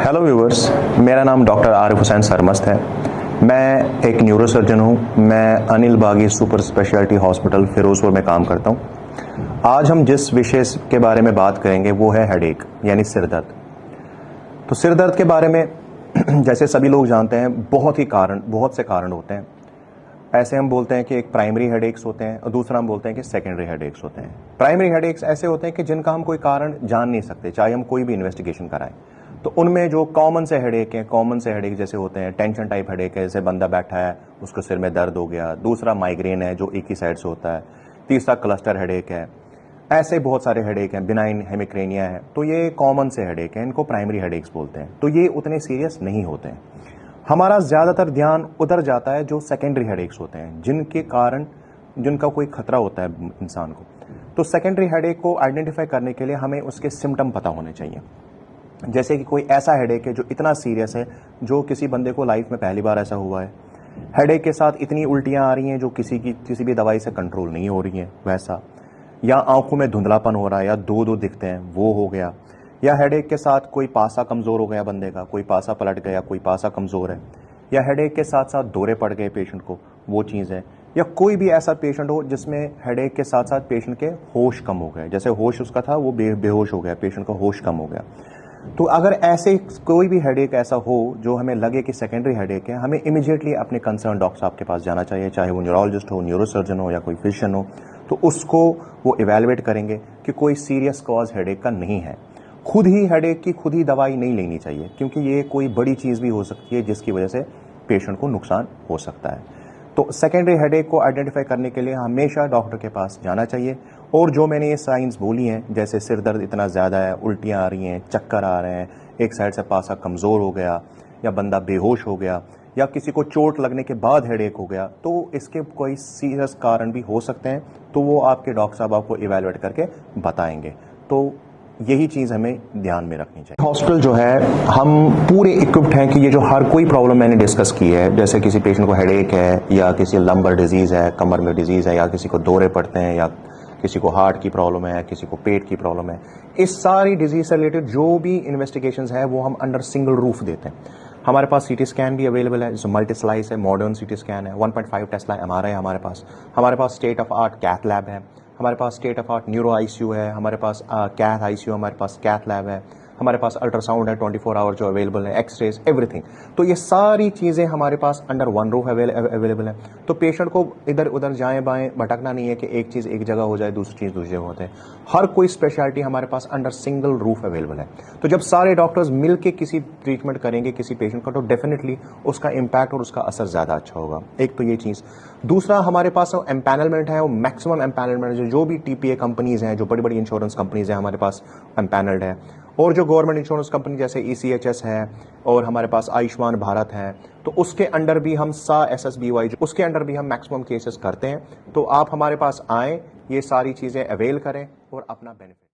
Hello viewers, मेरा नाम doctor Arif Hussain Sarmast है। मैं एक न्यूरोसर्जन हूँ। मैं अनिल बागी सुपर स्पेशलिटी हॉस्पिटल फिरोजपुर में काम करता हूँ। आज हम जिस विषय के बारे में बात करेंगे वो है हेडेक यानी सिर दर्द। तो सिर दर्द के बारे में जैसे सभी लोग जानते हैं बहुत से कारण होते हैं। ऐसे हम बोलते हैं कि एक प्राइमरी हेडेक्स होते हैं और दूसरा हम बोलते हैं कि सेकेंडरी हेडेक्स होते हैं। प्राइमरी हेडेक्स ऐसे होते हैं कि जिनका हम कोई कारण जान नहीं सकते, चाहे हम कोई भी इन्वेस्टिगेशन कराएं। तो उनमें जो कॉमन से हेडेक जैसे होते हैं, टेंशन टाइप हेडेक है, जैसे बंदा बैठा है उसको सिर में दर्द हो गया। दूसरा माइग्रेन है जो एक ही साइड से होता है। तीसरा क्लस्टर हेडेक है। ऐसे बहुत सारे हेडेक हैं, बिनाइन हेमिक्रेनिया है। तो ये कॉमन से हेडेक है, इनको प्राइमरी हेडेक्स बोलते हैं। तो ये उतने सीरियस नहीं होते हैं। हमारा ज़्यादातर ध्यान उधर जाता है जो सेकेंडरी हेडेक्स होते हैं, जिनके कारण जिनका कोई खतरा होता है इंसान को। तो सेकेंडरी हेडेक को आइडेंटिफाई करने के लिए हमें उसके सिम्टम पता होने चाहिए। जैसे कि कोई ऐसा हेडेक है जो इतना सीरियस है, जो किसी बंदे को लाइफ में पहली बार ऐसा हुआ है। हेडेक के साथ इतनी उल्टियां आ रही हैं जो किसी भी दवाई से कंट्रोल नहीं हो रही हैं वैसा, या आंखों में धुंधलापन हो रहा है, या दो दिखते हैं, वो हो गया। या हेडेक के साथ कोई पासा कमज़ोर हो गया बंदे का, कोई पासा पलट गया, कोई पासा कमज़ोर है। या हेडेक के साथ साथ दौरे पड़ गए पेशेंट को, वो चीज़ है। या कोई भी ऐसा पेशेंट हो जिसमें हेडेक के साथ साथ पेशेंट के होश कम हो गए, जैसे होश उसका था वो बेहोश हो गया, पेशेंट का होश कम हो गया। तो अगर ऐसे कोई भी हेडेक ऐसा हो जो हमें लगे कि सेकेंडरी हेडेक है, हमें इमीडिएटली अपने कंसर्न डॉक्टर साहब के पास जाना चाहिए, चाहे वो न्यूरोलॉजिस्ट हो, न्यूरोसर्जन हो, या कोई फिजिशियन हो। तो उसको वो इवेलुएट करेंगे कि कोई सीरियस कॉज हेडेक का नहीं है। खुद ही हेडेक की खुद ही दवाई नहीं लेनी चाहिए, क्योंकि ये कोई बड़ी चीज़ भी हो सकती है जिसकी वजह से पेशेंट को नुकसान हो सकता है। तो सेकेंडरी हेडेक को आइडेंटिफाई करने के लिए हमेशा डॉक्टर के पास जाना चाहिए। और जो मैंने ये साइंस बोली हैं, जैसे सिर दर्द इतना ज़्यादा है, उल्टियाँ आ रही हैं, चक्कर आ रहे हैं, एक साइड से पासा कमज़ोर हो गया, या बंदा बेहोश हो गया, या किसी को चोट लगने के बाद हेडेक हो गया, तो इसके कोई सीरियस कारण भी हो सकते हैं। तो वो आपके डॉक्टर साहब आपको इवेलुएट करके बताएंगे। तो यही चीज़ हमें ध्यान में रखनी चाहिए। हॉस्पिटल जो है, हम पूरे इक्विप्ड हैं कि ये जो हर कोई प्रॉब्लम मैंने डिस्कस की है, जैसे किसी पेशेंट को हेडेक है, या किसी लंबर डिजीज़ है, कमर में डिजीज़ है, या किसी को दौरे पड़ते हैं, या किसी को हार्ट की प्रॉब्लम है, किसी को पेट की प्रॉब्लम है, इस सारी डिजीज से रिलेटेड जो भी इन्वेस्टिगेशंस है वो हम अंडर सिंगल रूफ देते हैं। हमारे पास सीटी स्कैन भी अवेलेबल है, जो मल्टी स्लाइस है, मॉडर्न सीटी स्कैन है, 1.5 टेस्ला एमआरआई है हमारे पास state of art cath lab है, हमारे पास state of art neuro ICU है, हमारे पास कैथ आईसीयू, हमारे पास कैथ लैब है, हमारे पास अल्ट्रासाउंड है 24 आवर जो अवेलेबल है, एक्सरेज, एवरीथिंग। तो ये सारी चीज़ें हमारे पास अंडर वन रूफ अवेलेबल है। तो पेशेंट को इधर उधर जाएं बाएं भटकना नहीं है कि एक चीज़ एक जगह हो जाए, दूसरी चीज़ दूसरी जगह होते हैं। हर कोई स्पेशलिटी हमारे पास अंडर सिंगल रूफ अवेलेबल है। तो जब सारे डॉक्टर्स मिल के किसी ट्रीटमेंट करेंगे किसी पेशेंट का, तो डेफिनेटली उसका इम्पैक्ट और उसका असर ज़्यादा अच्छा होगा। एक तो ये चीज़। दूसरा, हमारे पास एम्पैनलमेंट है, वो मैक्सिमम एम्पैनलमेंट जो भी टीपीए कंपनीज हैं, जो बड़ी बड़ी इंश्योरेंस कंपनीज हैं, हमारे पास एम्पैनल्ड है। और जो गवर्नमेंट इंश्योरेंस कंपनी जैसे ECHS है, और हमारे पास आयुष्मान भारत है, तो उसके अंडर भी हम SSBY उसके अंडर भी हम मैक्सिमम केसेस करते हैं। तो आप हमारे पास आएँ, ये सारी चीज़ें अवेल करें और अपना बेनिफिट